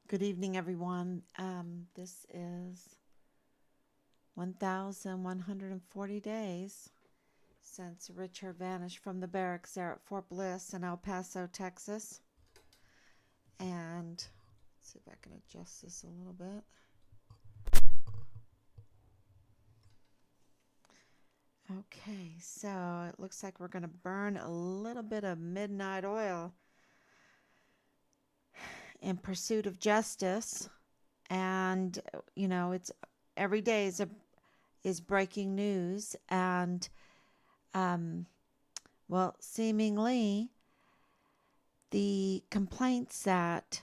Good evening, everyone. This is 1,140 days since Richard vanished from the barracks there at Fort Bliss in El Paso, Texas. And let's see if I can adjust this a little bit. Okay, so it looks like we're going to burn a little bit of midnight oil in pursuit of justice. And, it's every day is breaking news. And um, well, seemingly the complaints that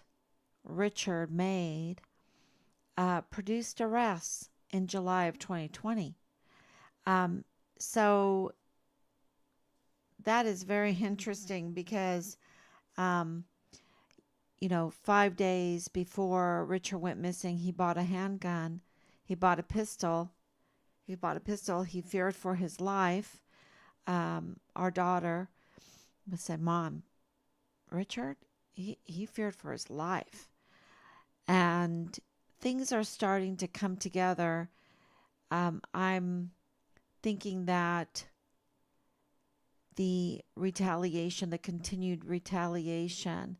Richard made produced arrests in July of 2020. Um, so that is very interesting because, um, 5 days before Richard went missing, he bought a handgun, he bought a pistol, he feared for his life. Our daughter said, Mom, Richard, he feared for his life. And things are starting to come together. I'm thinking that the continued retaliation,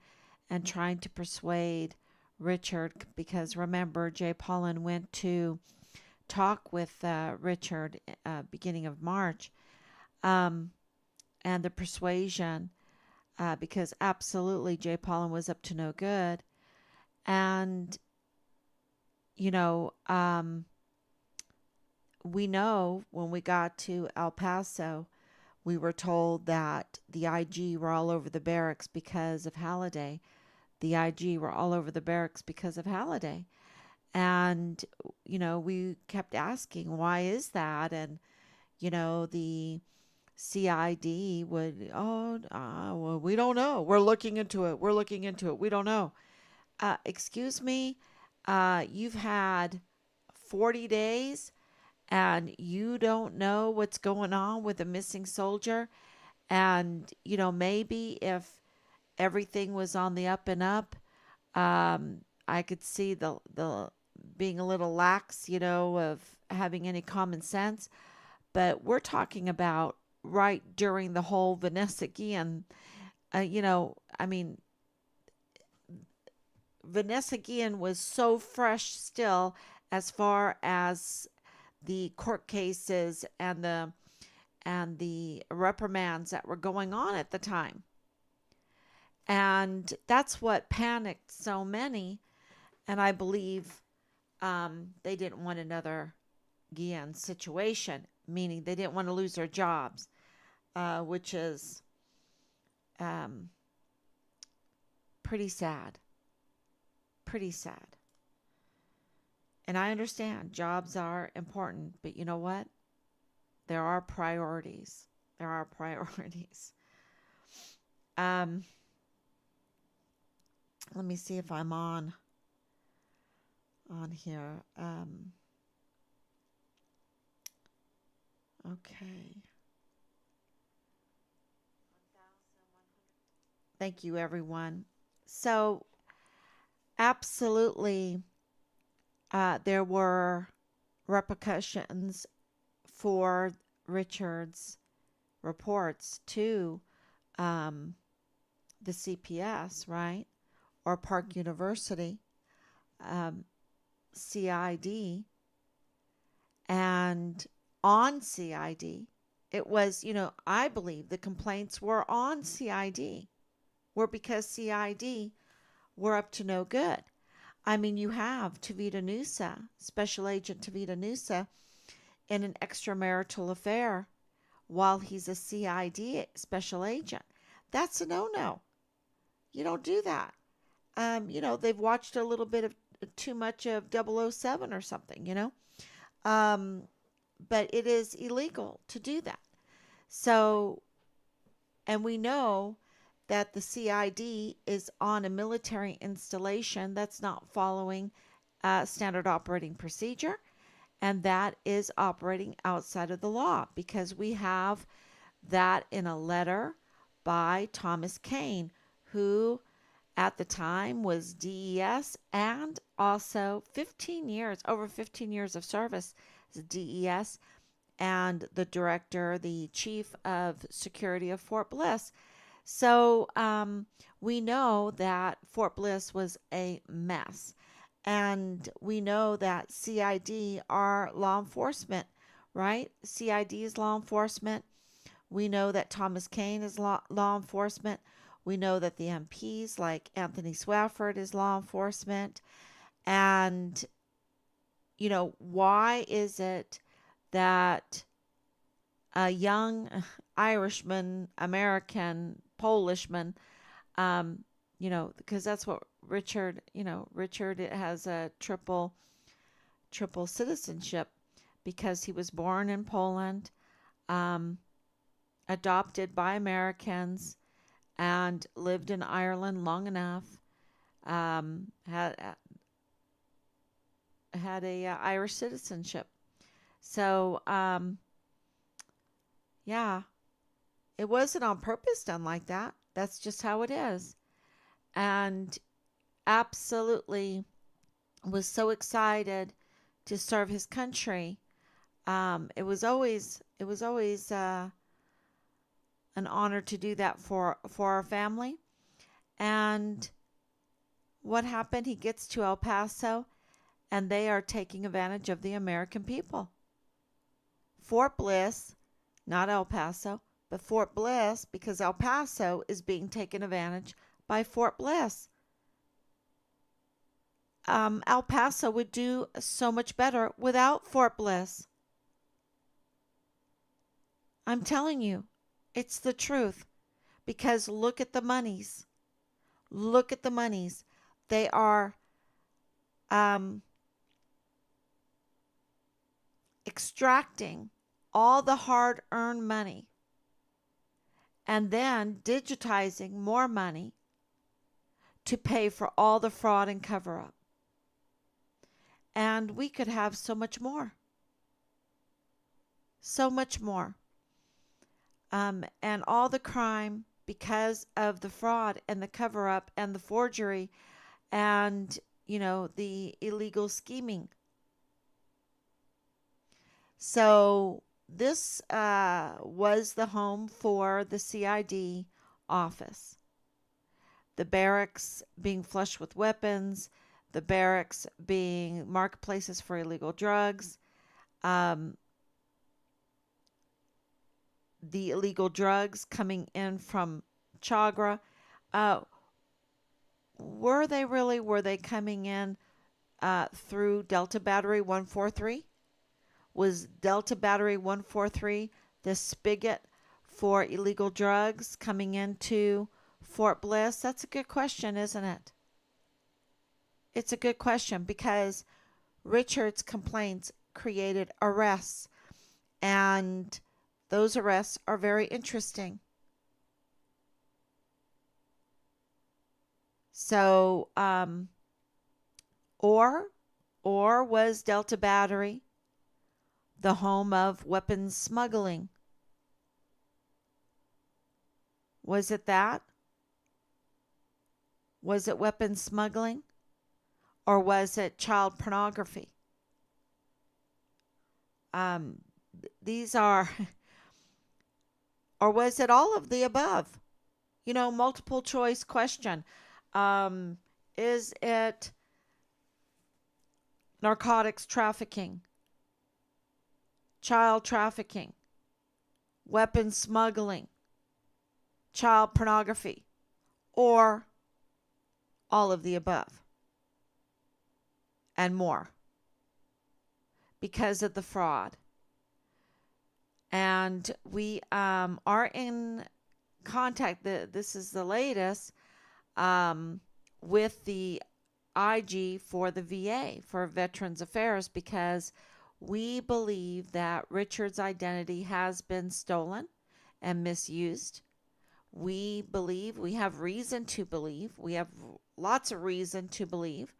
and trying to persuade Richard, because remember, Jay Paulin went to talk with Richard beginning of March, um, and the persuasion, because absolutely Jay Paulin was up to no good. And, you know, um, we know when we got to El Paso, we were told that the IG were all over the barracks because of Halliday. The IG were all over the barracks because of Halliday. And, we kept asking, why is that? And, the CID would, well, we don't know. We're looking into it. We're looking into it. We don't know. Excuse me, you've had 40 days and you don't know what's going on with a missing soldier. And, maybe if everything was on the up and up, I could see the being a little lax, of having any common sense. But we're talking about right during the whole Vanessa Guillen, I mean, Vanessa Guillen was so fresh still as far as the court cases and the reprimands that were going on at the time. And that's what panicked so many. And I believe they didn't want another Guillen situation, meaning they didn't want to lose their jobs, which is um, pretty sad. Pretty sad. And I understand jobs are important, but you know what? There are priorities. There are priorities. Um, Let me see if I'm on here. Okay. Thank you, everyone. So, absolutely, there were repercussions for Richard's reports to um, the CPS, right? Or Park University, um, CID, and on CID. It was, I believe the complaints were on CID, were because CID were up to no good. I mean, you have Tavita Nusa, Special Agent Tavita Nusa, in an extramarital affair while he's a CID special agent. That's a no no. You don't do that. They've watched a little bit of too much of 007 or something. Um, but it is illegal to do that. So, and we know that the CID is on a military installation that's not following standard operating procedure, and that is operating outside of the law because we have that in a letter by Thomas Kane, who at the time was DES, and also 15 years, over 15 years of service as DES, and the director, the chief of security of Fort Bliss. So we know that Fort Bliss was a mess. And we know that CID are law enforcement, right? CID is law enforcement. We know that Thomas Kane is law enforcement. We know that the MPs like Anthony Swafford is law enforcement. And, why is it that a young Irishman, American, Polishman, because that's what Richard has a triple citizenship because he was born in Poland, um, adopted by Americans, and lived in Ireland long enough. Had a Irish citizenship. So yeah, it wasn't on purpose done like that. That's just how it is. And absolutely was so excited to serve his country. It was always an honor to do that for our family. And what happened? He gets to El Paso, and they are taking advantage of the American people. Fort Bliss, not El Paso, but Fort Bliss, because El Paso is being taken advantage by Fort Bliss. El Paso would do so much better without Fort Bliss. I'm telling you, it's the truth. Because look at the monies. Look at the monies. They are extracting all the hard earned money and then digitizing more money to pay for all the fraud and cover up. And we could have so much more. So much more. And all the crime because of the fraud and the cover up and the forgery and, the illegal scheming. So this was the home for the CID office. The barracks being flush with weapons, the barracks being marketplaces for illegal drugs, um, the illegal drugs coming in from Chagra. Uh, were they coming in through Delta Battery 143? Was Delta Battery 143 the spigot for illegal drugs coming into Fort Bliss? That's a good question, isn't it? It's a good question because Richard's complaints created arrests, and those arrests are very interesting. So, or was Delta Battery the home of weapons smuggling? Was it that? Was it weapons smuggling? Or was it child pornography? These are, or was it all of the above? Multiple choice question. Is it narcotics trafficking, child trafficking, weapons smuggling, child pornography, or all of the above and more because of the fraud? And we are in contact, this is the latest, with the IG for the VA, for Veterans Affairs, because we believe that Richard's identity has been stolen and misused. We believe, we have reason to believe, we have lots of reason to believe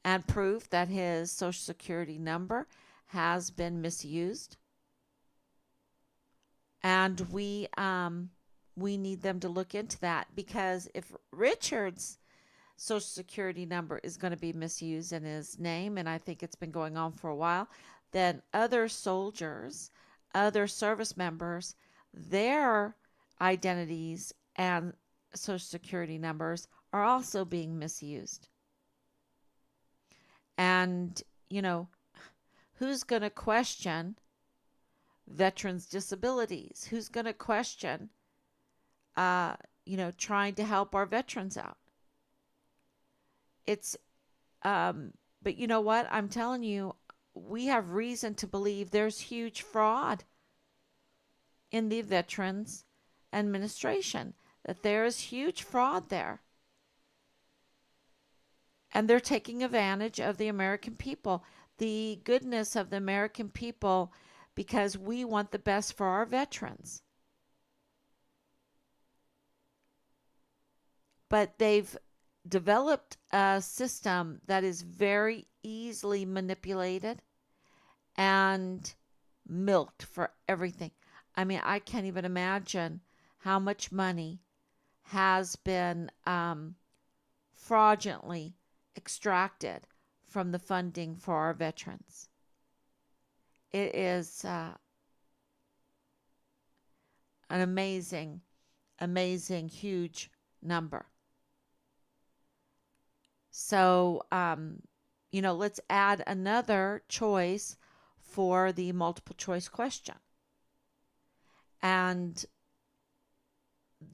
and proof that his Social Security number has been misused. And we need them to look into that, because if Richard's social security number is going to be misused in his name, and I think it's been going on for a while, then other soldiers, other service members, their identities and social security numbers are also being misused. And, you know, who's going to question veterans' disabilities? Who's going to question, uh, trying to help our veterans out? It's, but you know what? I'm telling you, we have reason to believe there's huge fraud in the Veterans Administration, that there is huge fraud there. And they're taking advantage of the American people, the goodness of the American people, because we want the best for our veterans. But they've developed a system that is very easily manipulated and milked for everything. I mean, I can't even imagine how much money has been fraudulently extracted from the funding for our veterans. It is an amazing, amazing, huge number. So, let's add another choice for the multiple choice question. And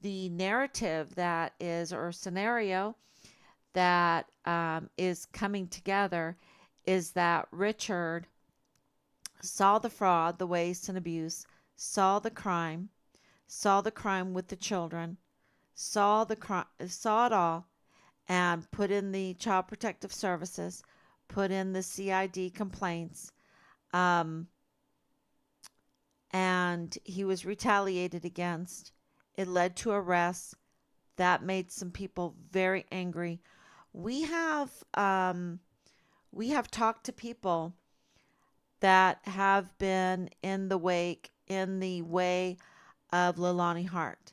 the narrative that is, or scenario that is coming together, is that Richard saw the fraud, the waste and abuse, saw the crime with the children, saw it all, and put in the Child Protective Services, put in the CID complaints, and he was retaliated against. It led to arrests. That made some people very angry. We have talked to people that have been in the way of Leilani Hart,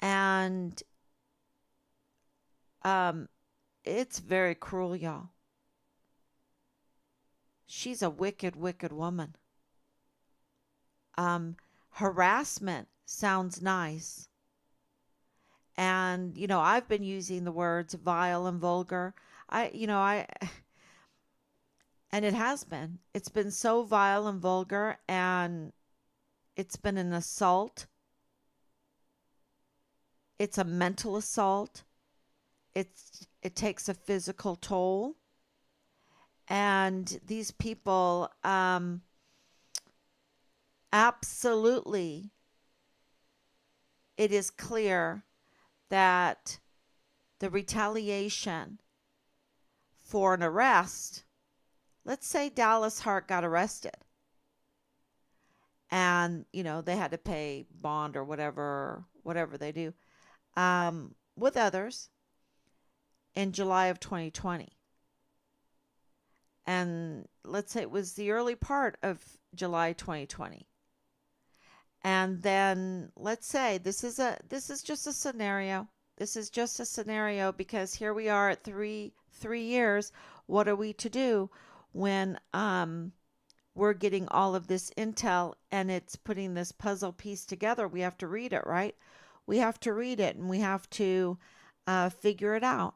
and it's very cruel, y'all. She's a wicked, wicked woman. Harassment sounds nice. And, I've been using the words vile and vulgar. And it has been. It's been so vile and vulgar, and it's been an assault. It's a mental assault. It takes a physical toll. And these people, absolutely, it is clear that the retaliation for an arrest, let's say Dallas Hart got arrested and, they had to pay bond or whatever they do, with others in July of 2020. And let's say it was the early part of July 2020. And then let's say this is just a scenario. This is just a scenario, because here we are at three years. What are we to do when we're getting all of this intel and it's putting this puzzle piece together? We have to read it, right? We have to read it, and we have to figure it out.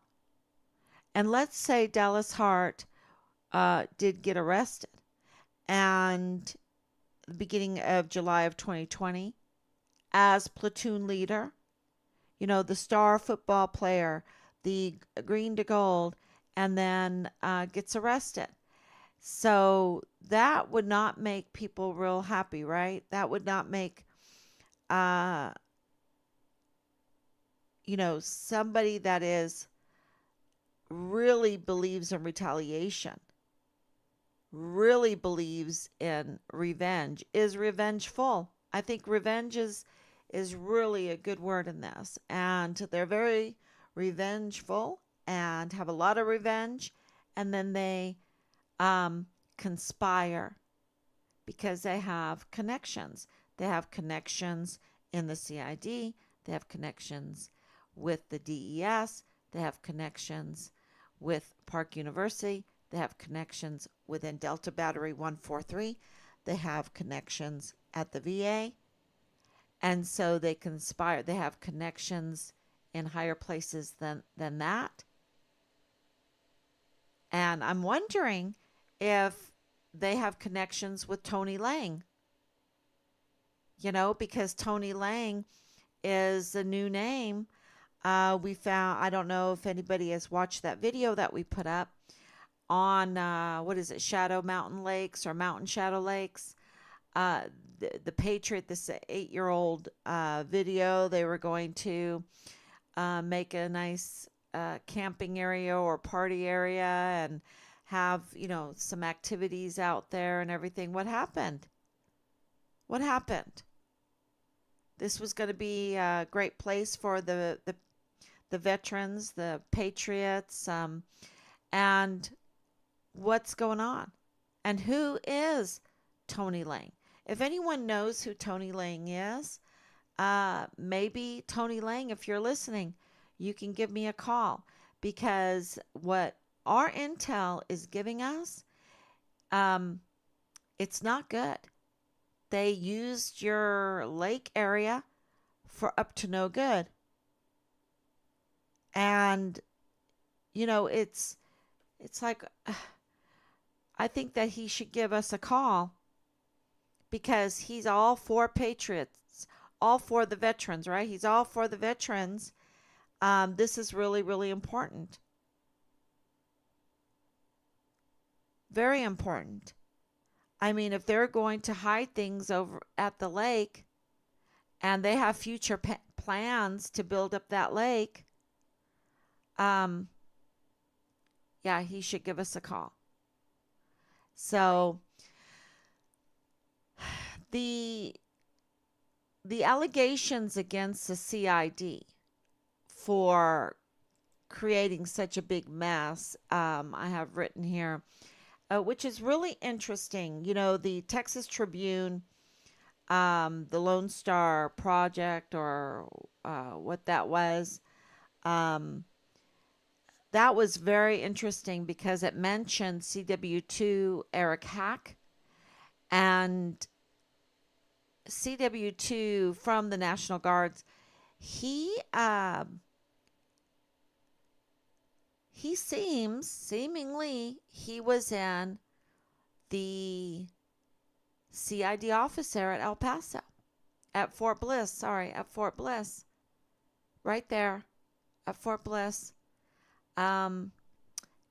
And let's say Dallas Hart did get arrested, and the beginning of July of 2020, as platoon leader, the star football player, the green to gold, and then gets arrested. So that would not make people real happy, right? That would not make, somebody that is really believes in retaliation, really believes in revenge, is revengeful. I think revenge is really a good word in this. And they're very revengeful and have a lot of revenge. And then they conspire because they have connections. They have connections in the CID. They have connections with the DES. They have connections with Park University. They have connections within Delta Battery 143. They have connections at the VA. And so they conspire. They have connections in higher places than that. And I'm wondering if they have connections with Tony Lang, because Tony Lang is a new name. We found, I don't know if anybody has watched that video that we put up on, what is it, Shadow Mountain Lakes or Mountain Shadow Lakes. The Patriot, this 8-year-old video, they were going to make a nice camping area or party area and have, some activities out there and everything. What happened? What happened? This was going to be a great place for the veterans, the patriots, and what's going on? And who is Tony Lang? If anyone knows who Tony Lang is, maybe Tony Lang, if you're listening, you can give me a call, because what our intel is giving us, um, it's not good. They used your lake area for up to no good. And, it's like, I think that he should give us a call, because he's all for patriots, all for the veterans, right? He's all for the veterans. This is really, really important. Very important. I mean, if they're going to hide things over at the lake and they have future plans to build up that lake, um, yeah, he should give us a call. So the the allegations against the CID for creating such a big mess, I have written here, which is really interesting. The Texas Tribune, the Lone Star Project, or what that was, um, that was very interesting because it mentioned CW2 Eric Hack, and CW2 from the National Guards. He seemingly he was in the CID office there at El Paso, at Fort Bliss. Sorry, at Fort Bliss, right there at Fort Bliss, um,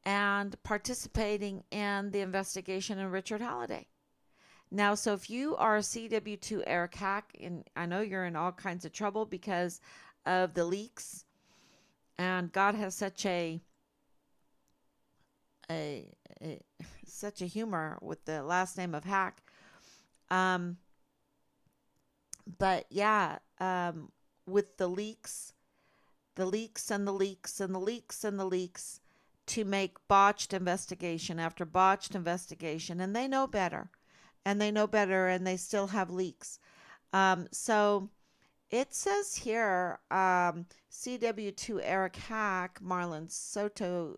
and participating in the investigation in Richard Halliday. Now, so if you are a CW2 Eric Hack, and I know you're in all kinds of trouble because of the leaks, and God has such a such a humor with the last name of Hack. Um, but yeah, with the leaks and the leaks and the leaks and the leaks, to make botched investigation after botched investigation, and they know better, and they know better, and they still have leaks. So it says here, CW2 Eric Hack, Marlon Soto,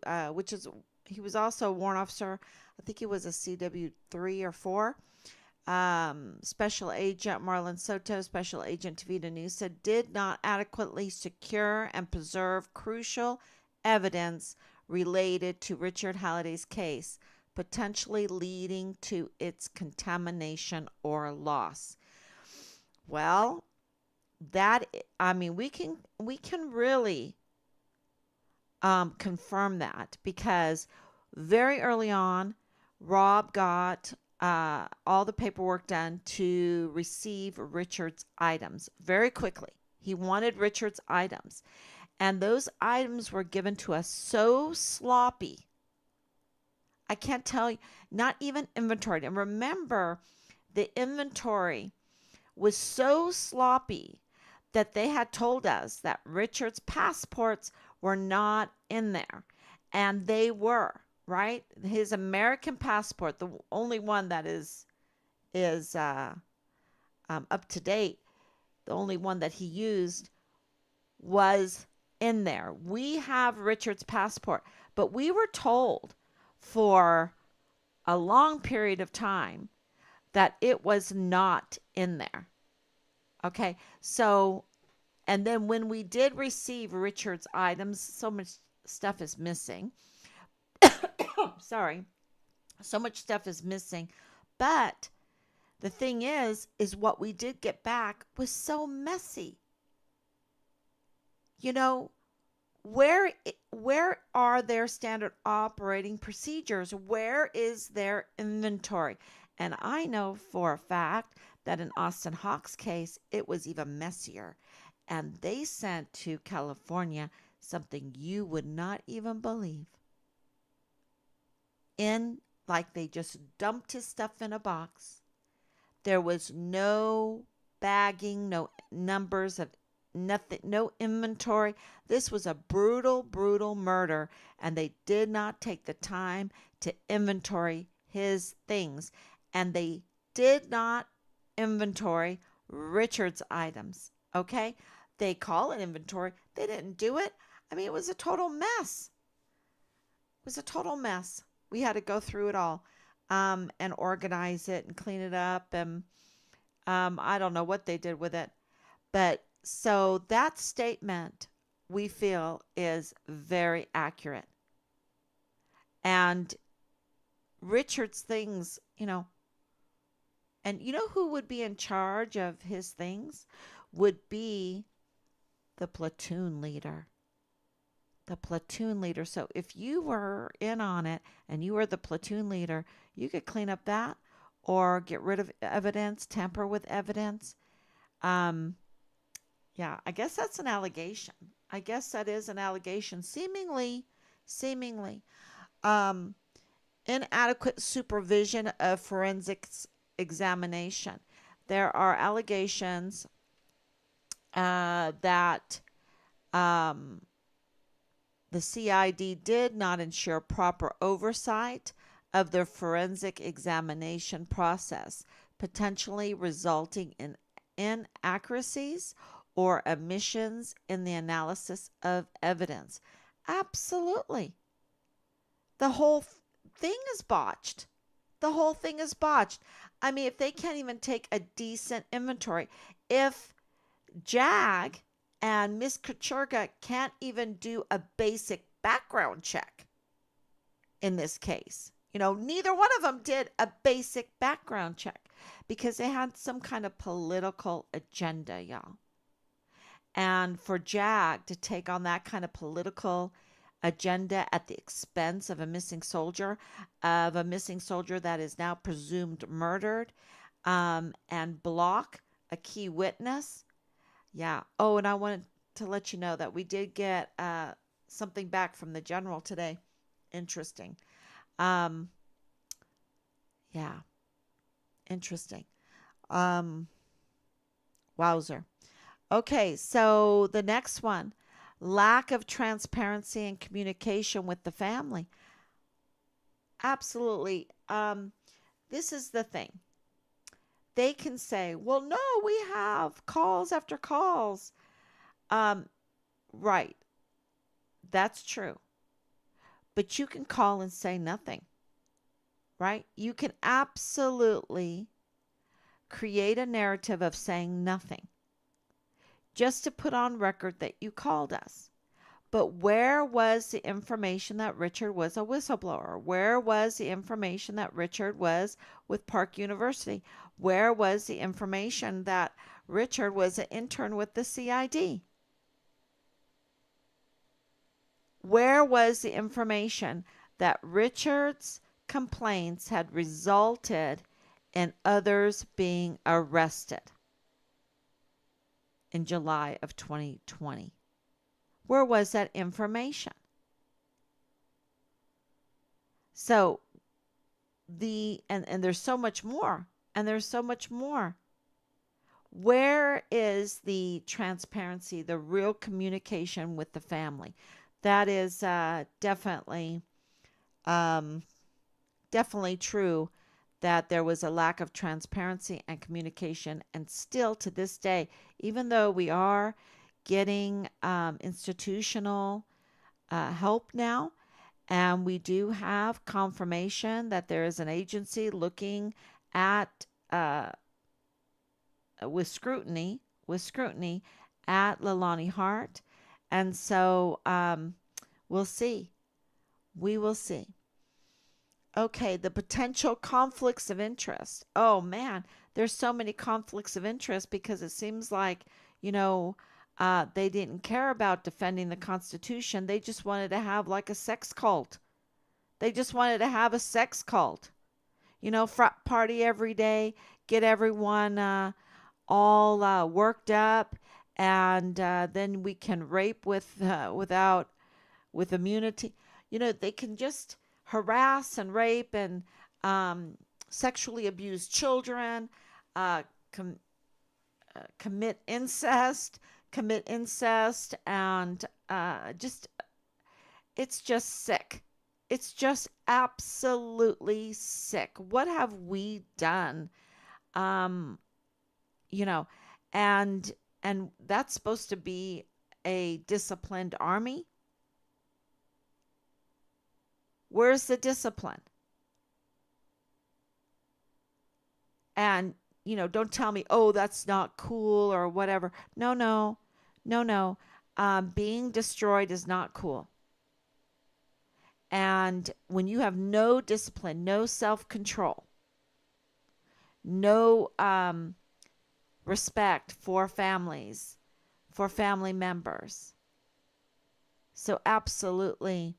he was also a warrant officer. I think he was a CW3 or 4. Special Agent Marlon Soto, Special Agent Tavita Nusa, did not adequately secure and preserve crucial evidence related to Richard Halliday's case, potentially leading to its contamination or loss. Well, we can really confirm that, because very early on, Rob got all the paperwork done to receive Richard's items very quickly. He wanted Richard's items, and those items were given to us so sloppy. I can't tell you, not even inventory. And remember, the inventory was so sloppy that they had told us that Richard's passports were not in there. And they were, right? His American passport, the only one that is up to date, the only one that he used was in there. We have Richard's passport, but we were told for a long period of time that it was not in there. Okay. So, and then when we did receive Richard's items, so much stuff is missing. Sorry. So much stuff is missing. But the thing is what we did get back was so messy. You know, where where are their standard operating procedures? Where is their inventory? And I know for a fact that in Austin Hawk's case, it was even messier. And they sent to California something you would not even believe. In like they just dumped his stuff in a box. There was no bagging, no numbers of nothing, no inventory. This was a brutal, brutal murder, and they did not take the time to inventory his things. And they did not inventory Richard's items. Okay? They call it inventory. They didn't do it. I mean, it was a total mess. It was a total mess. We had to go through it all and organize it and clean it up. And I don't know what they did with it. But so that statement we feel is very accurate. And Richard's things, and you know who would be in charge of his things? Would be the platoon leader. The platoon leader. So if you were in on it and you were the platoon leader, you could clean up that or get rid of evidence, tamper with evidence. Um, yeah, I guess that's an allegation. I guess that is an allegation. Seemingly, um, inadequate supervision of forensics examination. There are allegations that um, the CID did not ensure proper oversight of the forensic examination process, potentially resulting in inaccuracies or omissions in the analysis of evidence. Absolutely. The whole thing is botched. The whole thing is botched. I mean, if they can't even take a decent inventory, if Jag and Miss Kachurga can't even do a basic background check in this case. Neither one of them did a basic background check because they had some kind of political agenda, y'all. And for Jag to take on that kind of political agenda at the expense of a missing soldier, that is now presumed murdered, and block a key witness. Yeah. Oh, and I wanted to let you know that we did get something back from the general today. Interesting. Um, yeah, interesting. Um, Wowzer. Okay, so the next one, lack of transparency and communication with the family. Absolutely. This is the thing. They can say, well, no, we have calls after calls. Um, right. That's true. But you can call and say nothing, right? You can absolutely create a narrative of saying nothing just to put on record that you called us. But where was the information that Richard was a whistleblower? Where was the information that Richard was with Park University? Where was the information that Richard was an intern with the CID? Where was the information that Richard's complaints had resulted in others being arrested in July of 2020? Where was that information? So and there's so much more, and there's so much more. Where is the transparency, the real communication with the family? That is um, definitely true that there was a lack of transparency and communication. And still to this day, even though we are getting institutional help now. And we do have confirmation that there is an agency looking at with scrutiny at Lalani Hart. And so we'll see. We will see. Okay, the potential conflicts of interest. Oh man, there's so many conflicts of interest because it seems like, you know, they didn't care about defending the Constitution. They just wanted to have like a sex cult. They just wanted to have a sex cult. Frat party every day, get everyone all worked up, and then we can rape with immunity. They can just harass and rape and um, sexually abuse children, uh, com- commit incest, and just it's just sick. It's just absolutely sick. What have we done? Um, you know, and that's supposed to be a disciplined army. Where's the discipline? And don't tell me, oh, that's not cool or whatever. No, no, no, no. Being destroyed is not cool. And when you have no discipline, no self control, no respect for families, for family members. So, absolutely,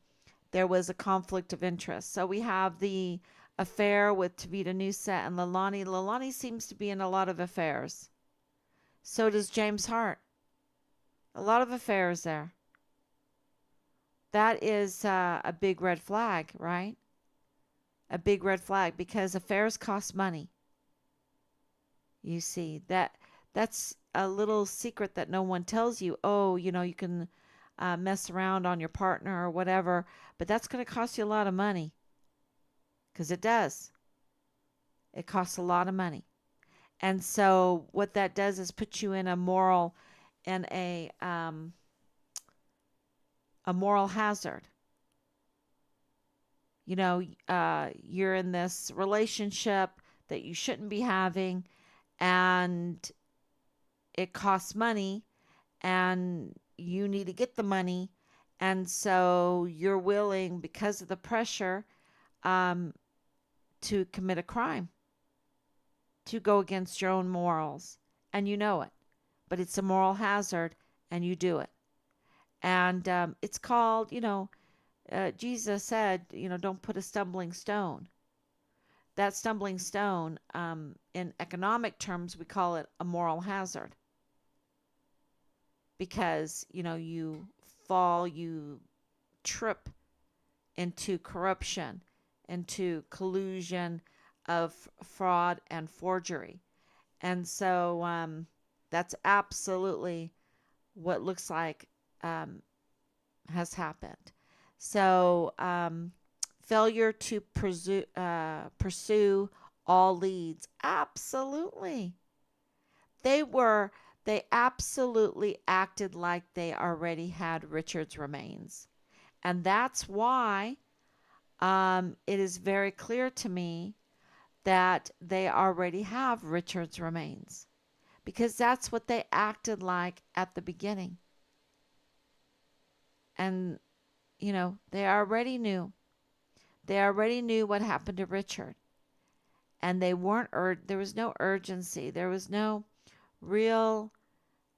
there was a conflict of interest. So, we have the affair with Tavita Newsett and Lalani. Lalani seems to be in a lot of affairs. So does James Hart. A lot of affairs there. That is a big red flag, right? A big red flag because affairs cost money. You see, that's a little secret that no one tells you. Oh, you can mess around on your partner or whatever, but that's going to cost you a lot of money because it does. It costs a lot of money. And so what that does is put you in in a moral hazard. You're in this relationship that you shouldn't be having, and it costs money, and you need to get the money, and so you're willing, because of the pressure, um, to commit a crime, to go against your own morals, and you know it, but it's a moral hazard, and you do it. And it's called, Jesus said, don't put a stumbling stone. That stumbling stone, in economic terms, we call it a moral hazard because, you fall, you trip into corruption, into collusion of fraud and forgery. And so that's absolutely what looks like um, has happened. So, failure to pursue all leads. Absolutely. They were, they absolutely acted like they already had Richard's remains. And that's why it is very clear to me that they already have Richard's remains because that's what they acted like at the beginning. And, they already knew. They already knew what happened to Richard. And they weren't, there was no urgency. There was no real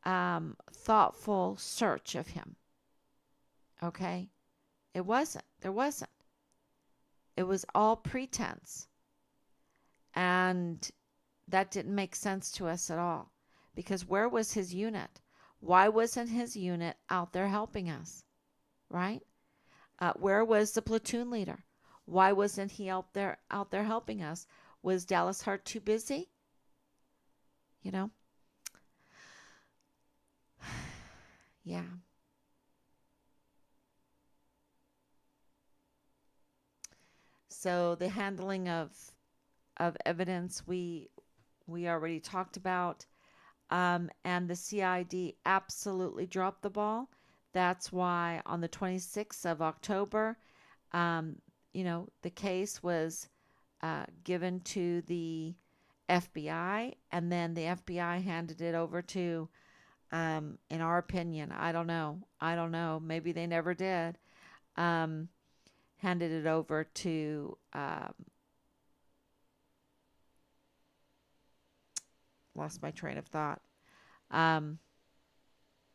thoughtful search of him. Okay? It wasn't. There wasn't. It was all pretense. And that didn't make sense to us at all. Because where was his unit? Why wasn't his unit out there helping us? Right? Where was the platoon leader? Why wasn't he out there helping us? Was Dallas Hart too busy? You know? Yeah. So the handling of evidence we already talked about. and the CID absolutely dropped the ball. That's why on the 26th of October, um, the case was given to the FBI, and then the FBI handed it over to, in our opinion, I don't know, maybe they never did, um, handed it over to, lost my train of thought, um,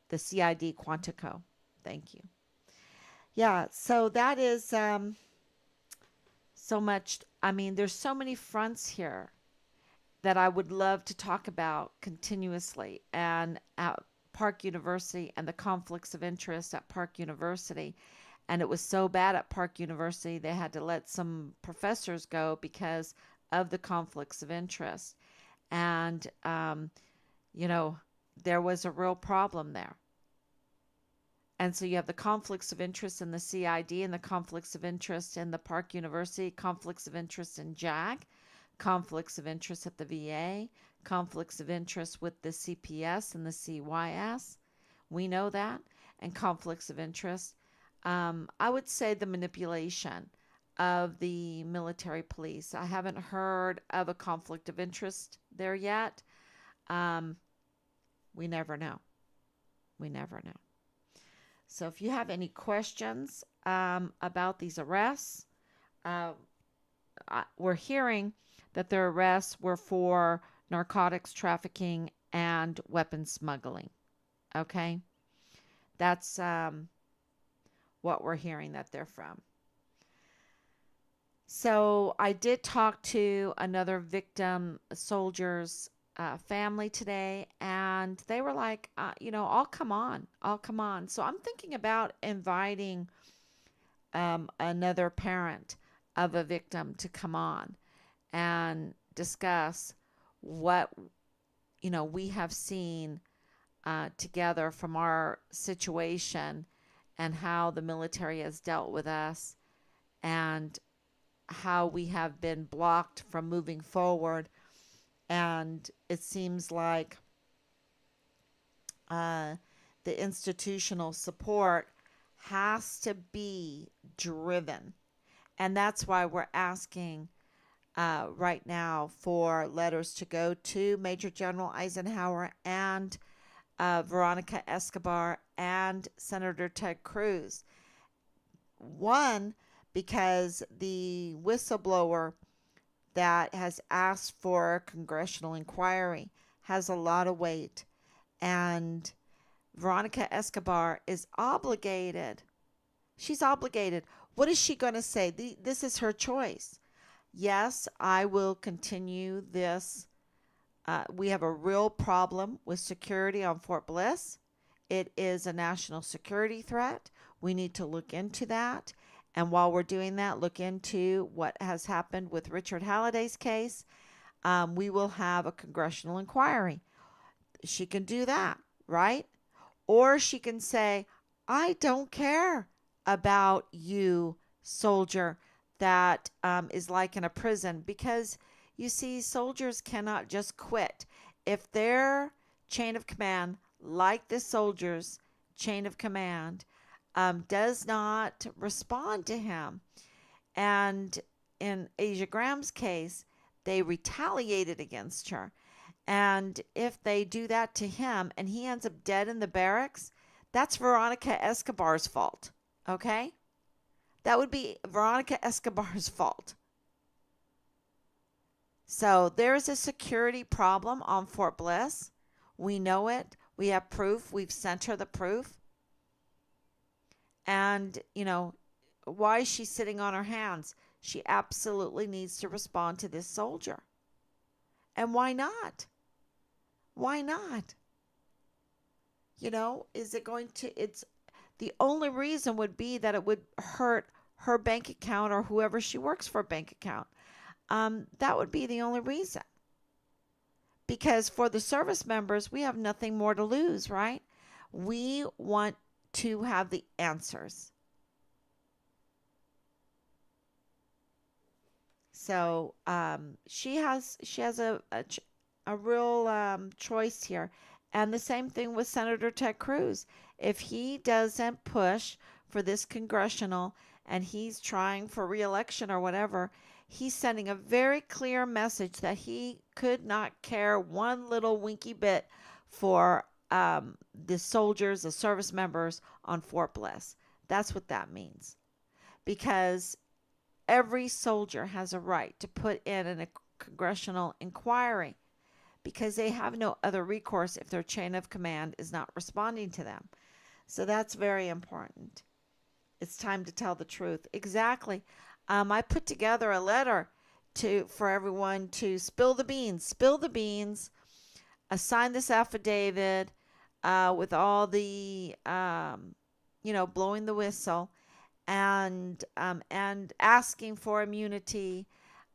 the CID Quantico. Thank you. Yeah, so that is so much. I mean, there's so many fronts here that I would love to talk about continuously, and at Park University and the conflicts of interest at Park University. And it was so bad at Park University, they had to let some professors go because of the conflicts of interest. And, you know, there was a real problem there. And so you have the conflicts of interest in the CID and the conflicts of interest in the Park University, conflicts of interest in JAG, conflicts of interest at the VA, conflicts of interest with the CPS and the CYS. We know that. And conflicts of interest. I would say the manipulation of the military police. I haven't heard of a conflict of interest there yet. Um, we never know. We never know. So if you have any questions about these arrests, uh, we're hearing that their arrests were for narcotics trafficking and weapon smuggling. Okay, that's what we're hearing that they're from. So I did talk to another victim soldier's family today, and they were like, I'll come on, I'll come on. So I'm thinking about inviting another parent of a victim to come on and discuss what we have seen together from our situation and how the military has dealt with us and how we have been blocked from moving forward. And it seems like uh, the institutional support has to be driven. And that's why we're asking right now for letters to go to Major General Eisenhower and Veronica Escobar and Senator Ted Cruz. One, because the whistleblower that has asked for a congressional inquiry has a lot of weight, and Veronica Escobar is obligated. She's obligated. What is she going to say? This is her choice. Yes, I will continue this. We have a real problem with security on Fort Bliss. It is a national security threat. We need to look into that. And while we're doing that, look into what has happened with Richard Halliday's case. We will have a congressional inquiry. She can do that, right? Or she can say, I don't care about you, soldier, that is like in a prison. Because you see, soldiers cannot just quit. If their chain of command, like this soldier's chain of command, does not respond to him. And in Asia Graham's case, they retaliated against her. And if they do that to him and he ends up dead in the barracks, that's Veronica Escobar's fault. Okay? That would be Veronica Escobar's fault. So there's a security problem on Fort Bliss. We know it. We have proof. We've sent her the proof. And, why is she sitting on her hands? She absolutely needs to respond to this soldier. And why not? Why not? Is it going to, it's the only reason would be that it would hurt her bank account or whoever she works for bank account. That would be the only reason. Because for the service members, we have nothing more to lose, right? We want to have the answers. So she has choice here. And the same thing with Senator Ted Cruz. If he doesn't push for this congressional and he's trying for reelection or whatever, he's sending a very clear message that he could not care one little winky bit for the soldiers, the service members on Fort Bliss. That's what that means. Because every soldier has a right to put in a congressional inquiry because they have no other recourse if their chain of command is not responding to them. So that's very important. It's time to tell the truth. Exactly. I put together a letter for everyone to spill the beans. Spill the beans. Sign this affidavit with all the, blowing the whistle and asking for immunity.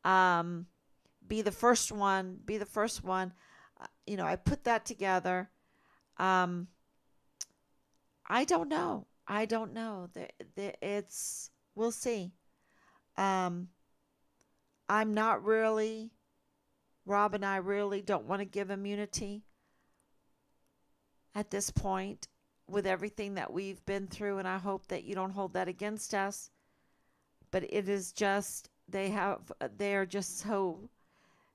Um, be the first one. Be the first one. I put that together. Um, I don't know. I don't know. It's we'll see. Um, I'm not really. Rob and I really don't want to give immunity at this point with everything that we've been through, and I hope that you don't hold that against us. But it is just they are just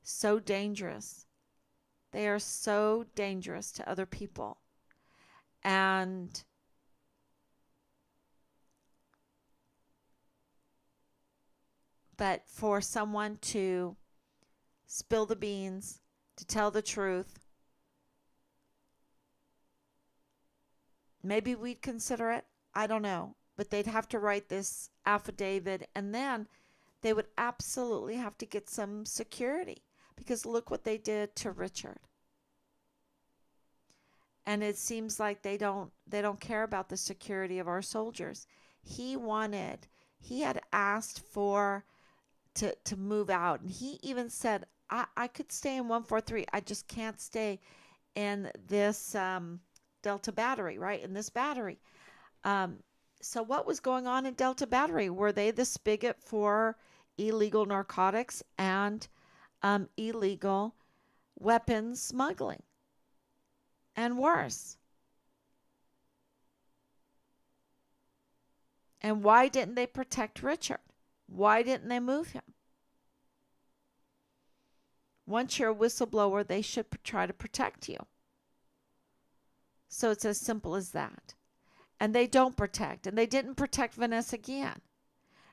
so dangerous. They are so dangerous to other people. And but for someone to spill the beans, to tell the truth, maybe we'd consider it. I don't know. But they'd have to write this affidavit, and then they would absolutely have to get some security because look what they did to Richard. And it seems like they don't care about the security of our soldiers. He had asked for to move out, and he even said, I could stay in 143. I just can't stay in this Delta battery, right? In this battery. So what was going on in Delta Battery? Were they the spigot for illegal narcotics and illegal weapons smuggling? And worse. And why didn't they protect Richard? Why didn't they move him? Once you're a whistleblower, they should try to protect you. So it's as simple as that. And they don't protect. And they didn't protect Vanessa Guillen.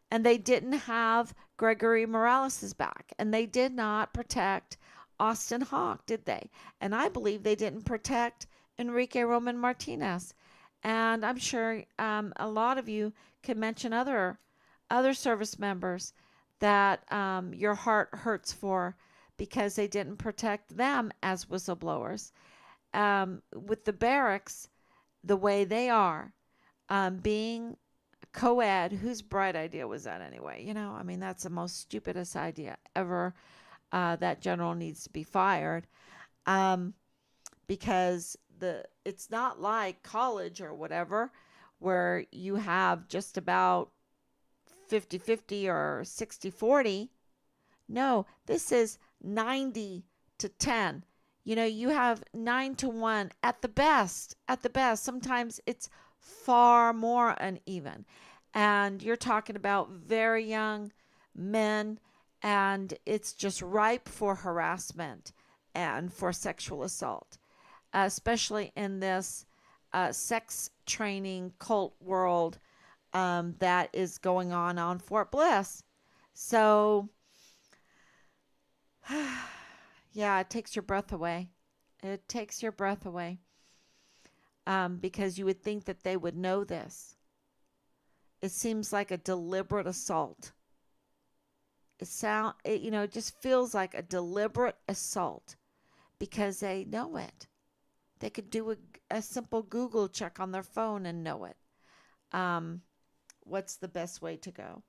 And they didn't have Gregory Morales' back. And they did not protect Austin Hawke, did they? And I believe they didn't protect Enrique Roman Martinez. And I'm sure a lot of you can mention other service members that your heart hurts for because they didn't protect them as whistleblowers. With the barracks, the way they are, being co-ed, whose bright idea was that anyway? I mean, that's the most stupidest idea ever. That general needs to be fired because it's not like college or whatever where you have just about 50-50 or 60-40. No, this is 90-10. You have 9-1 at the best. At the best. Sometimes it's far more uneven. And you're talking about very young men, and it's just ripe for harassment and for sexual assault, especially in this sex training cult world that is going on Fort Bliss. So, yeah, it takes your breath away. It takes your breath away because you would think that they would know this. It seems like a deliberate assault. It just feels like a deliberate assault because they know it. They could do a simple Google check on their phone and know it. What's the best way to go?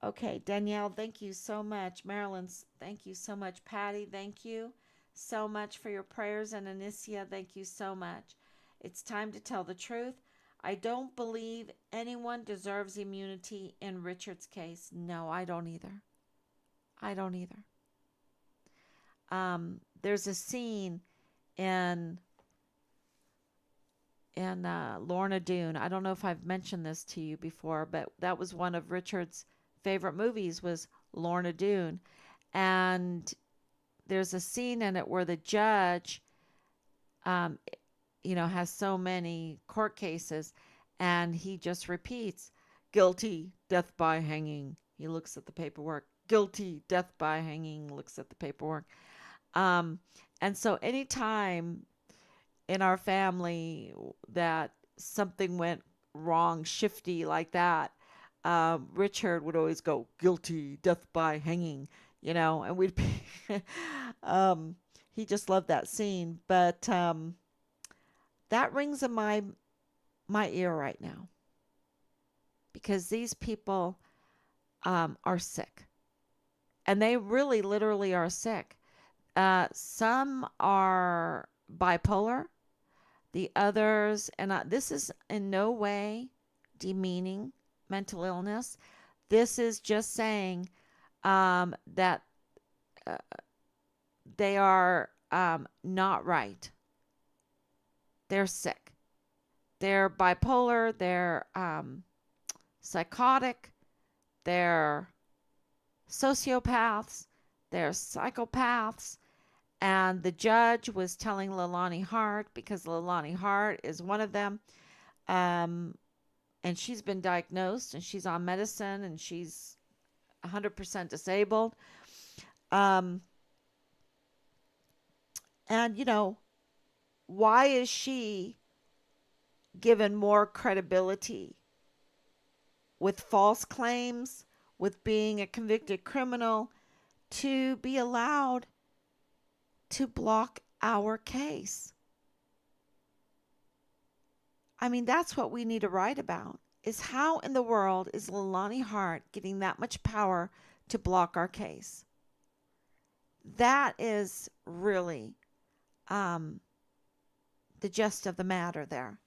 Okay, Danielle, thank you so much. Marilyn, thank you so much. Patty, thank you so much for your prayers. And Anicia, thank you so much. It's time to tell the truth. I don't believe anyone deserves immunity in Richard's case. No, I don't either. I don't either. there's a scene in Lorna Doone. I don't know if I've mentioned this to you before, but that was one of Richard's favorite movies was Lorna Doone. And there's a scene in it where the judge, um, has so many court cases, and he just repeats, guilty, death by hanging. He looks at the paperwork. Guilty, death by hanging, looks at the paperwork. Um, and so anytime in our family that something went wrong, shifty like that, Richard would always go, guilty, death by hanging, and we'd be, um, he just loved that scene. But that rings in my ear right now because these people are sick, and they really literally are sick. Some are bipolar, the others, and this is in no way demeaning mental illness. This is just saying that uh, they are not right. They're sick. They're bipolar. They're psychotic. They're sociopaths. They're psychopaths. And the judge was telling Leilani Hart, because Leilani Hart is one of them, um, and she's been diagnosed and she's on medicine and she's 100% disabled. Um, and, why is she given more credibility with false claims, with being a convicted criminal, to be allowed to block our case? I mean, that's what we need to write about, is how in the world is Leilani Hart getting that much power to block our case? That is really um, the gist of the matter there.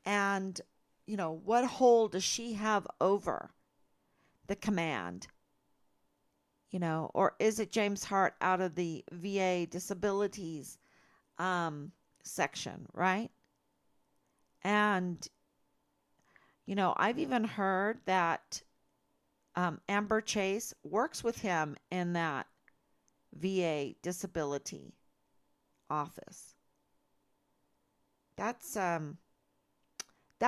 And, what hold does she have over the command? Or is it James Hart out of the VA disabilities section, right? And, I've even heard that Amber Chase works with him in that VA disability office. That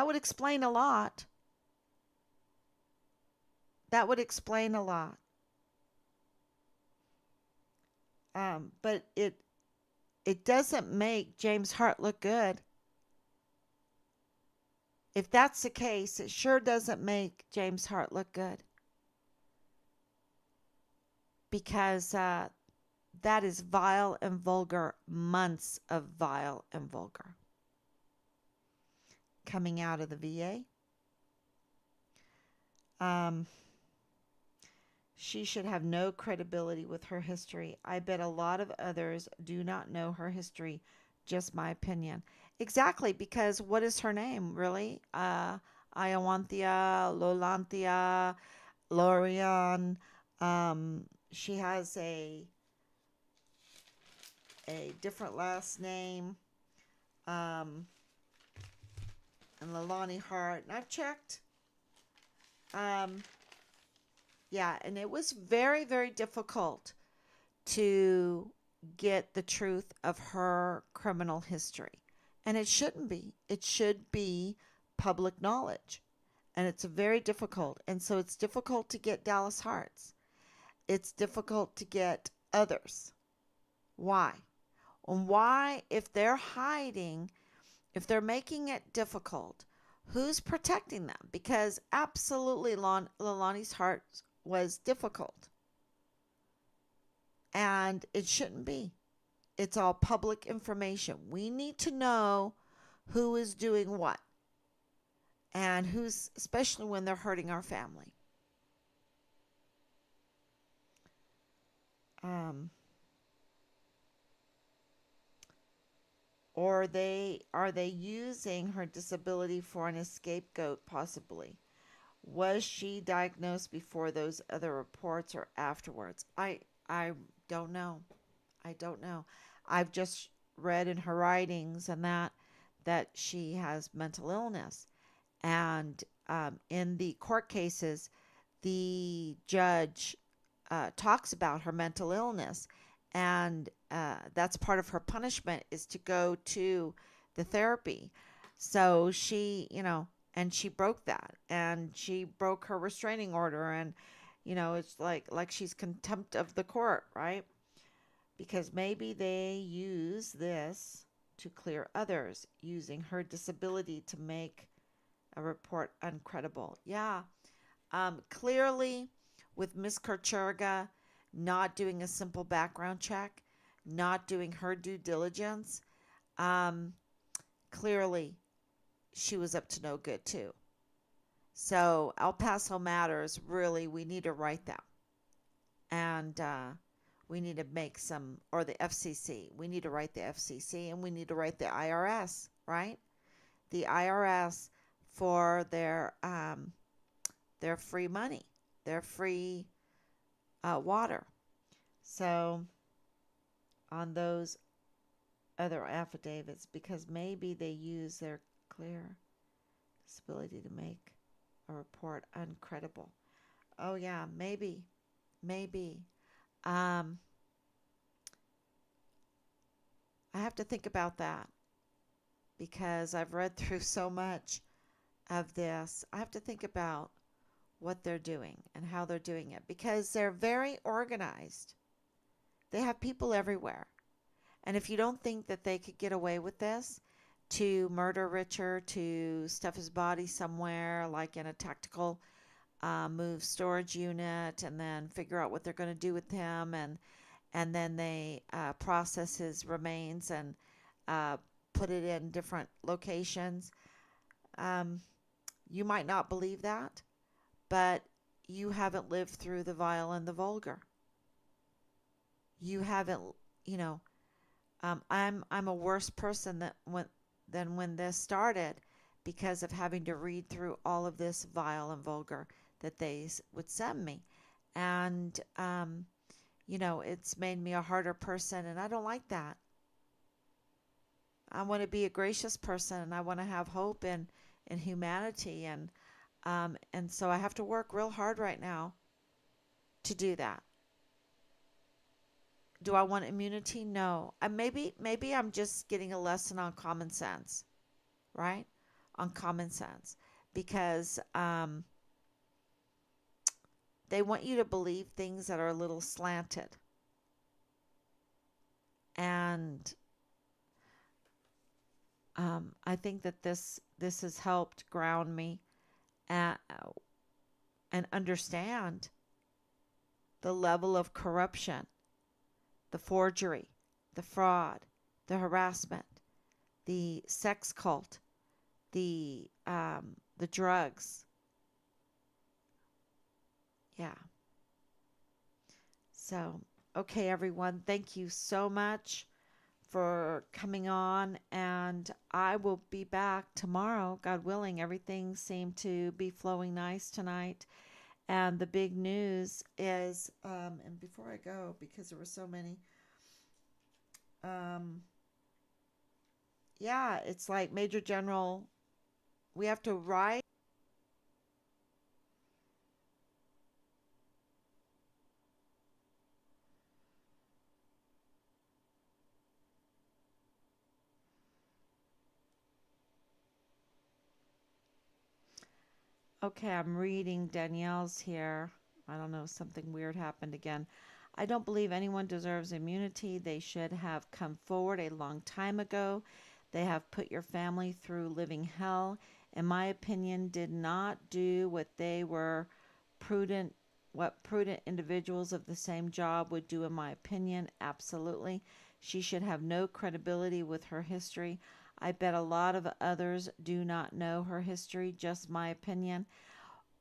would explain a lot. That would explain a lot. But it doesn't make James Hart look good. If that's the case, it sure doesn't make James Hart look good, because that is vile and vulgar, months of vile and vulgar coming out of the VA. She should have no credibility with her history. I bet a lot of others do not know her history. Just my opinion. Exactly, because what is her name, really? Ayawanthia, Lolanthia, Lorian. She has a different last name. Um, and Leilani Hart. And I've checked. Um, yeah, and it was very, very difficult to get the truth of her criminal history. And it shouldn't be. It should be public knowledge. And it's very difficult. And so it's difficult to get Dallas Harts. It's difficult to get others. Why? And why, if they're hiding, if they're making it difficult, who's protecting them? Because absolutely Leilani's heart was difficult. And it shouldn't be. It's all public information. We need to know who is doing what, and who's, especially when they're hurting our family. Um, or are they using her disability for an scapegoat, possibly? Was she diagnosed before those other reports or afterwards? I don't know. I don't know. I've just read in her writings and that she has mental illness. And in the court cases, the judge talks about her mental illness, and that's part of her punishment is to go to the therapy. So she, and she broke that, and she broke her restraining order, and it's like she's contempt of the court, right? Because maybe they use this to clear others, using her disability to make a report uncredible. Yeah, clearly, with Miss Kerchurga not doing a simple background check, not doing her due diligence, um, clearly she was up to no good too. So El Paso matters. Really, we need to write that, and we need to make some, or the FCC. We need to write the FCC, and we need to write the IRS, right? The IRS for their free money, their free water. So on those other affidavits, because maybe they use their clear disability to make a report uncredible. Oh yeah, maybe. Um, I have to think about that because I've read through so much of this. I have to think about what they're doing and how they're doing it because they're very organized. They have people everywhere. And if you don't think that they could get away with this, to murder Richard, to stuff his body somewhere, like in a tactical move storage unit, and then figure out what they're going to do with him, and then they process his remains and uh, put it in different locations. Um, you might not believe that, but you haven't lived through the vile and the vulgar. You haven't, you know, I'm a worse person than when this started because of having to read through all of this vile and vulgar that they would send me, and it's made me a harder person, and I don't like that. I want to be a gracious person, and I want to have hope in humanity, and so I have to work real hard right now to do that. Do I want immunity? No. Maybe I'm just getting a lesson on common sense, right? On common sense, because they want you to believe things that are a little slanted, and I think that this has helped ground me at, and understand the level of corruption, the forgery, the fraud, the harassment, the sex cult, the drugs. Yeah. So, okay, everyone, thank you so much for coming on, and I will be back tomorrow, God willing. Everything seemed to be flowing nice tonight. And the big news is, and before I go, because there were so many, um, yeah, it's like Major General, we have to write. Okay, I'm reading Danielle's here. I don't know, something weird happened again. I don't believe anyone deserves immunity. They should have come forward a long time ago. They have put your family through living hell. In my opinion, did not do what they were prudent what prudent individuals of the same job would do in my opinion. Absolutely. She should have no credibility with her history. I bet a lot of others do not know her history, just my opinion,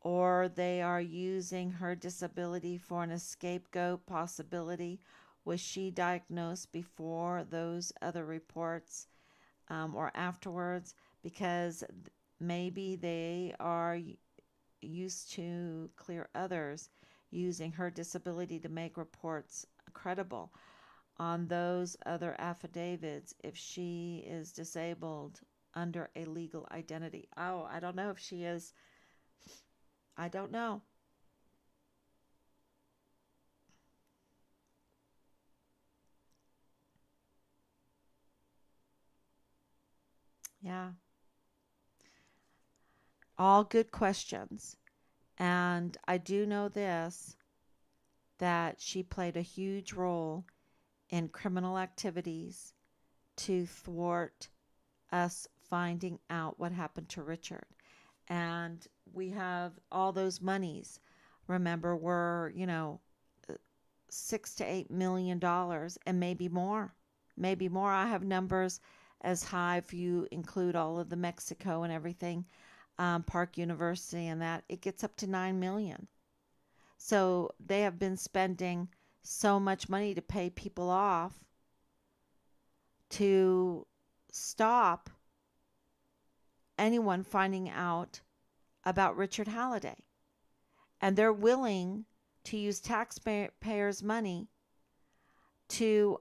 or they are using her disability for an scapegoat possibility. Was she diagnosed before those other reports or afterwards? Because maybe they are used to clear others using her disability to make reports credible. on those other affidavits if she is disabled under a legal identity. Oh, I don't know if she is. I don't know. Yeah, all good questions. And I do know this, that she played a huge role in criminal activities to thwart us finding out what happened to Richard. And we have all those monies. Remember, we're, 6 to 8 million dollars, and maybe more. Maybe more. I have numbers as high if you include all of the Mexico and everything, Park University and that. It gets up to 9 million. So they have been spending so much money to pay people off to stop anyone finding out about Richard Halliday. And they're willing to use taxpayers' money to,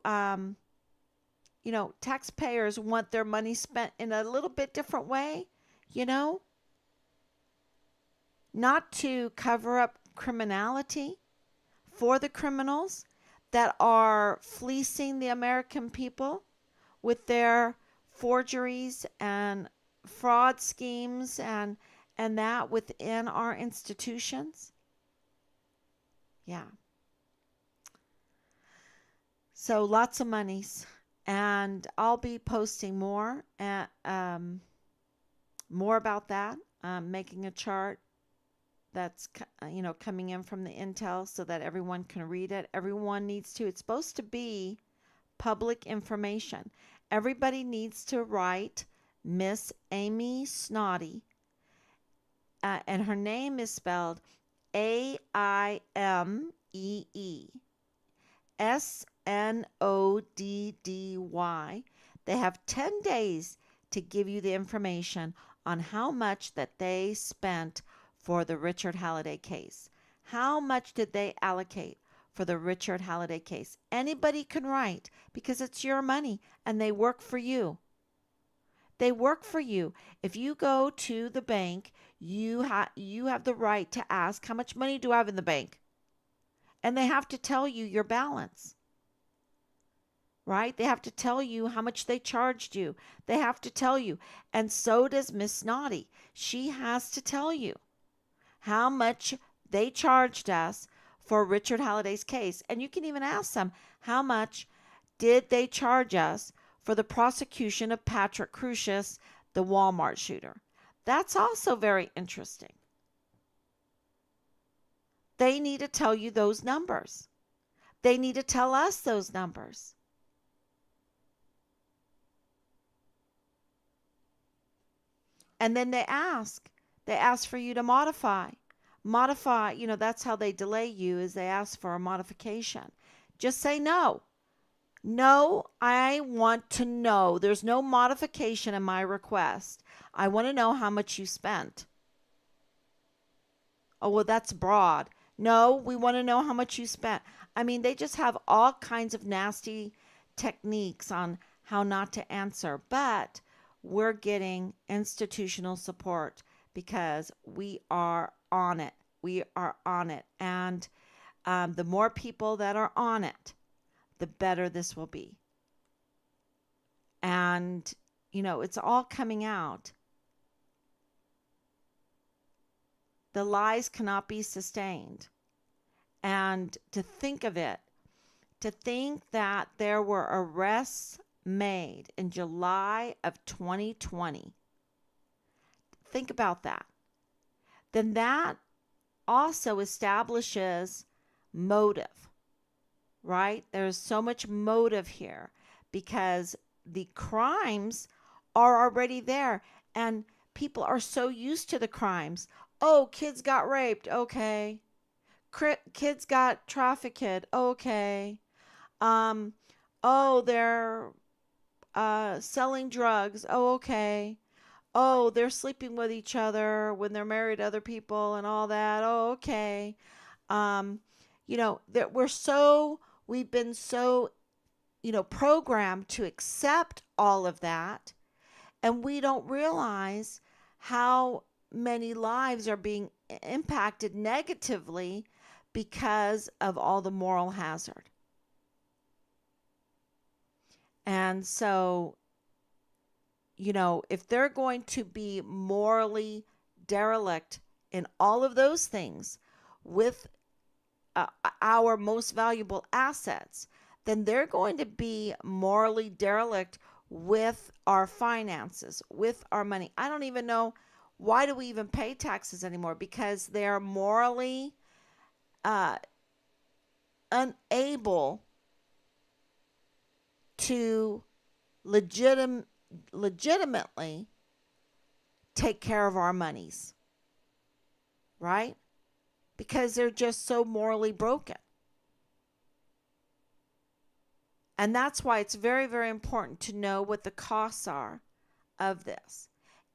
taxpayers want their money spent in a little bit different way, you know, not to cover up criminality for the criminals that are fleecing the American people with their forgeries and fraud schemes and that within our institutions. Yeah. So lots of monies, and I'll be posting more about that. Making a chart that's coming in from the intel so that everyone can read it. Everyone needs to. It's supposed to be public information. Everybody needs to write Miss Amy Snoddy, and her name is spelled Aimee Snoddy. They have 10 days to give you the information on how much that they spent for the Richard Halliday case. How much did they allocate for the Richard Halliday case? Anybody can write because it's your money and they work for you. They work for you. If you go to the bank, you have the right to ask, how much money do I have in the bank? And they have to tell you your balance. Right? They have to tell you how much they charged you. They have to tell you. And so does Miss Snoddy. She has to tell you how much they charged us for Richard Halliday's case. And you can even ask them, how much did they charge us for the prosecution of Patrick Crusius, the Walmart shooter? That's also very interesting. They need to tell you those numbers. They need to tell us those numbers. And then they ask for you to modify, that's how they delay you, is they ask for a modification. Just say no. No, I want to know. There's no modification in my request. I want to know how much you spent. Oh, well, that's broad. No, we want to know how much you spent. I mean, they just have all kinds of nasty techniques on how not to answer, but we're getting institutional support because we are on it. We are on it. And the more people that are on it, the better this will be. And, it's all coming out. The lies cannot be sustained. And to think of it, to think that there were arrests made in July of 2020, think about that. Then that also establishes motive, right? There's so much motive here because the crimes are already there and people are so used to the crimes. Oh, kids got raped. Okay. Kids got trafficked. Okay. Um, oh, they're selling drugs. Oh, okay. Oh, they're sleeping with each other when they're married to other people and all that. Oh, okay. That we've been so programmed to accept all of that. And we don't realize how many lives are being impacted negatively because of all the moral hazard. And so, if they're going to be morally derelict in all of those things with our most valuable assets, then they're going to be morally derelict with our finances, with our money. I don't even know, why do we even pay taxes anymore? Because they're morally uh, unable to legitimately take care of our monies, right? Because they're just so morally broken. And that's why it's very, very important to know what the costs are of this.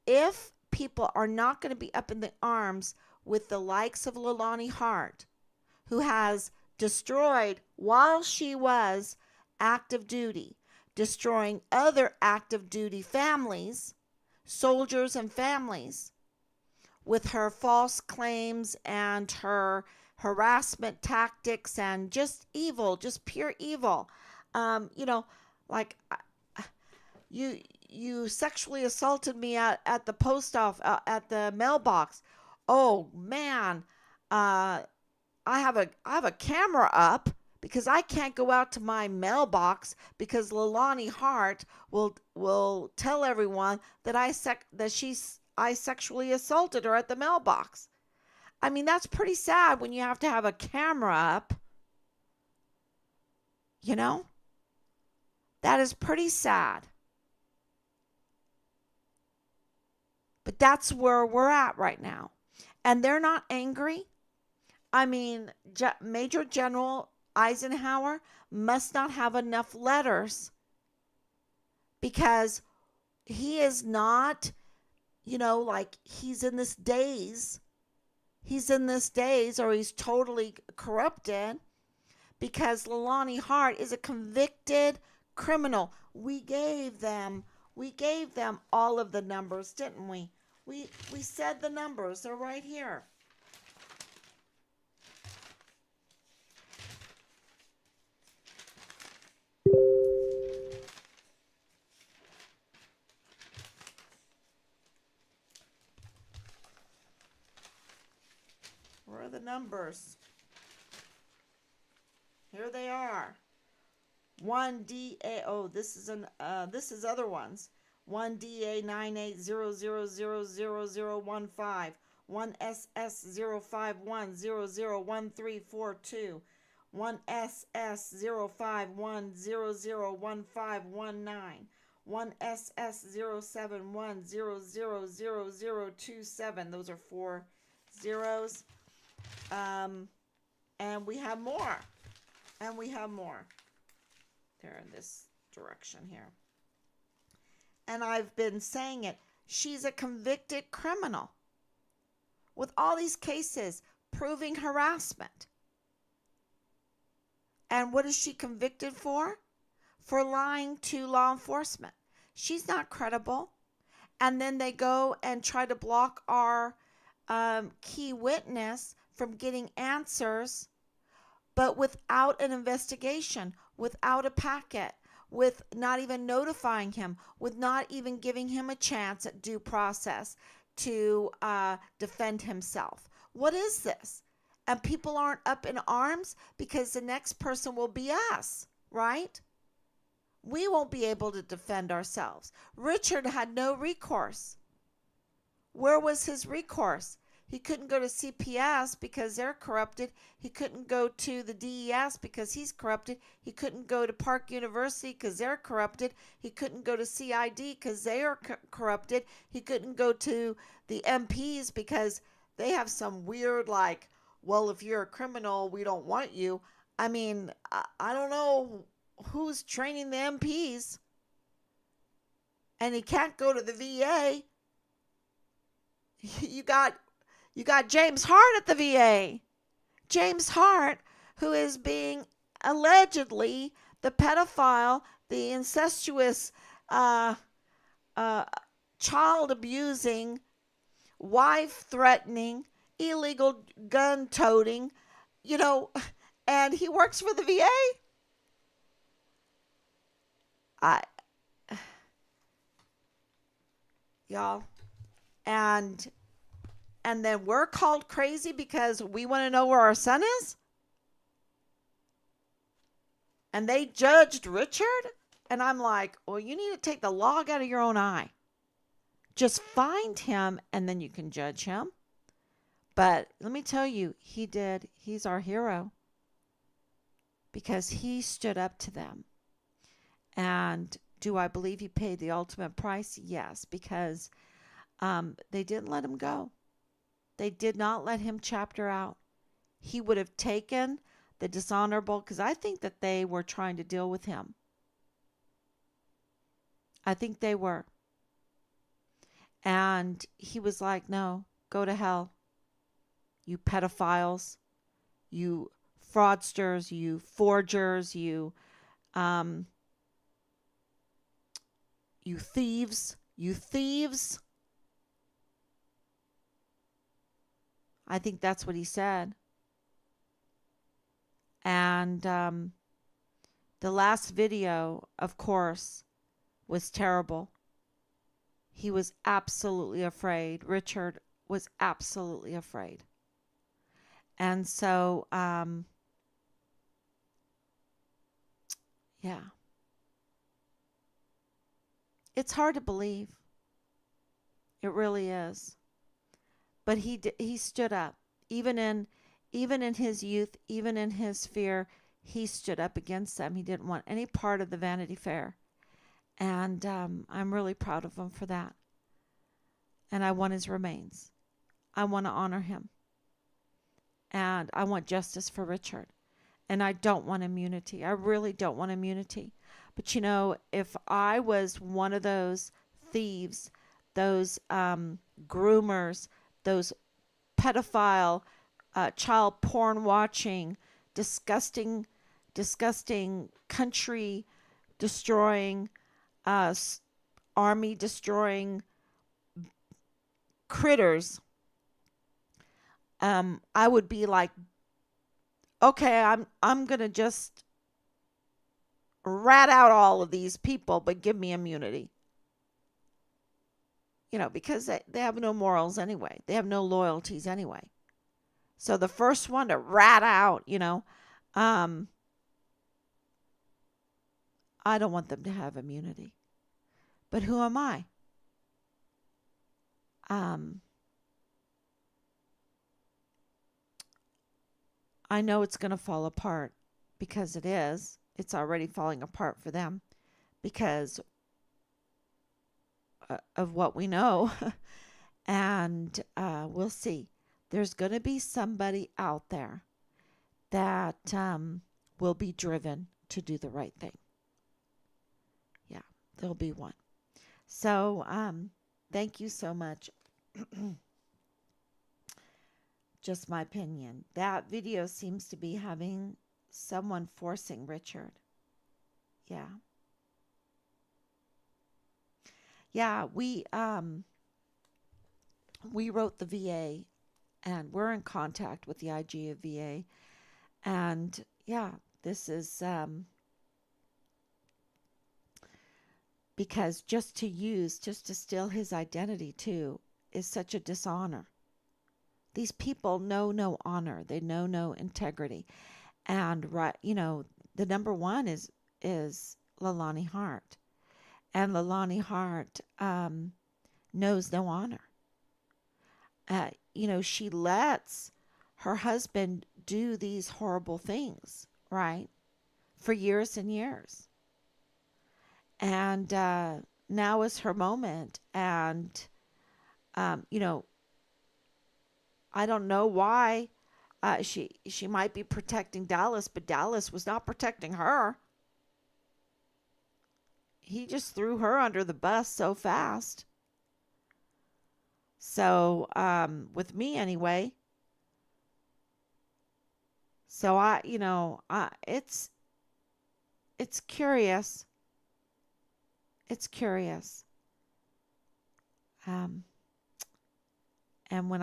If people are not going to be up in the arms with the likes of Leilani Hart, who has destroyed, while she was active duty, destroying other active duty families, soldiers and families, with her false claims and her harassment tactics and just evil, just pure evil. Like you sexually assaulted me at the post office, at the mailbox. Oh man, I have a camera up because I can't go out to my mailbox because Leilani Hart will tell everyone that I sexually assaulted her at the mailbox. I mean, that's pretty sad when you have to have a camera up. You know? That is pretty sad. But that's where we're at right now. And they're not angry. I mean, Major General Eisenhower must not have enough letters because he is not, like he's in this daze. He's in this daze, or he's totally corrupted, because Leilani Hart is a convicted criminal. We gave them all of the numbers, didn't we? We said the numbers. They're right here. Where are the numbers? Here they are. 1DA. Oh, this is other ones. 1DA 9800000015. 1SS051001342. 1SS051001519. 1SS071000027. Those are 4 zeros. And we have more. And we have more. They're in this direction here. And I've been saying it. She's a convicted criminal with all these cases proving harassment. And what is she convicted for? For lying to law enforcement. She's not credible. And then they go and try to block our key witness from getting answers, but without an investigation, without a packet, with not even notifying him, with not even giving him a chance at due process to defend himself. What is this? And people aren't up in arms because the next person will be us, right? We won't be able to defend ourselves. Richard had no recourse. Where was his recourse? He couldn't go to CPS because they're corrupted. He couldn't go to the DES because he's corrupted. He couldn't go to Park University because they're corrupted. He couldn't go to CID because they are corrupted. He couldn't go to the MPs because they have some weird, like, well, if you're a criminal, we don't want you. I mean, I don't know who's training the MPs. And he can't go to the VA. You got James Hart at the VA. James Hart, who is being allegedly the pedophile, the incestuous, uh, uh, child abusing, wife threatening, illegal gun toting, you know, and he works for the VA. I, y'all, and and then we're called crazy because we want to know where our son is, and they judged Richard, and I'm like, well, you need to take the log out of your own eye. Just find him, and then you can judge him. But let me tell you, he did. He's our hero because he stood up to them. And do I believe he paid the ultimate price? Yes, because they didn't let him go. They did not let him chapter out. He would have taken the dishonorable, because I think that they were trying to deal with him. I think they were. And he was like, no, go to hell. You pedophiles, you fraudsters, you forgers, you thieves, you thieves. I think that's what he said. And the last video, of course, was terrible. He was absolutely afraid. Richard was absolutely afraid. And so, yeah. It's hard to believe. It really is. But he stood up. Even in his youth, even in his fear, he stood up against them. He didn't want any part of the Vanity Fair. And I'm really proud of him for that. And I want his remains. I want to honor him. And I want justice for Richard. And I don't want immunity. I really don't want immunity. But you know, if I was one of those thieves, those groomers, those pedophile, child porn watching, disgusting, disgusting country destroying, army destroying critters, I would be like, okay, I'm gonna just rat out all of these people, but give me immunity. You know, because they have no morals anyway. They have no loyalties anyway. So the first one to rat out, I don't want them to have immunity. But who am I? I know it's going to fall apart because it is. It's already falling apart for them because of what we know. And we'll see. There's going to be somebody out there that will be driven to do the right thing. Yeah, there'll be one. So thank you so much. Just my opinion. That video seems to be having someone forcing Richard. Yeah. Yeah, we wrote the VA and we're in contact with the IG of VA. And yeah, this is because just to steal his identity too is such a dishonor. These people know no honor. They know no integrity. And right, the number one is Leilani Hart. And Leilani Hart knows no honor. She lets her husband do these horrible things, right? For years and years. And now is her moment. And, I don't know why she might be protecting Dallas, but Dallas was not protecting her. He just threw her under the bus so fast. So, with me anyway. So it's it's curious. It's curious. Um, and when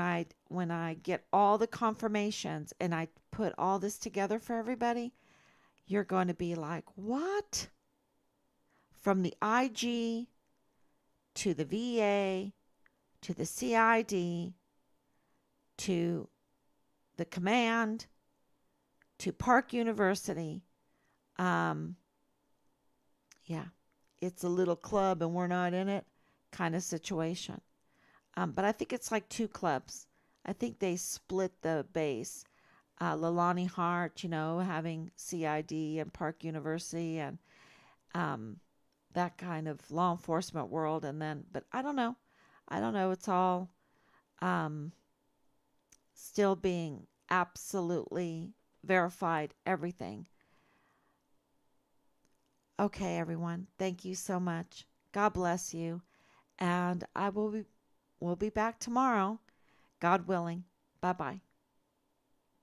I get all the confirmations and I put all this together for everybody, you're going to be like, "What?" From the IG to the VA to the CID to the command to Park University. Um, yeah, it's a little club and we're not in it kind of situation. But I think it's like two clubs. I think they split the base. Lalani Hart, having CID and Park University and um, that kind of law enforcement world. And then, but I don't know. I don't know. It's all um, still being absolutely verified, everything. Okay, everyone. Thank you so much. God bless you. And we'll be back tomorrow, God willing. Bye bye.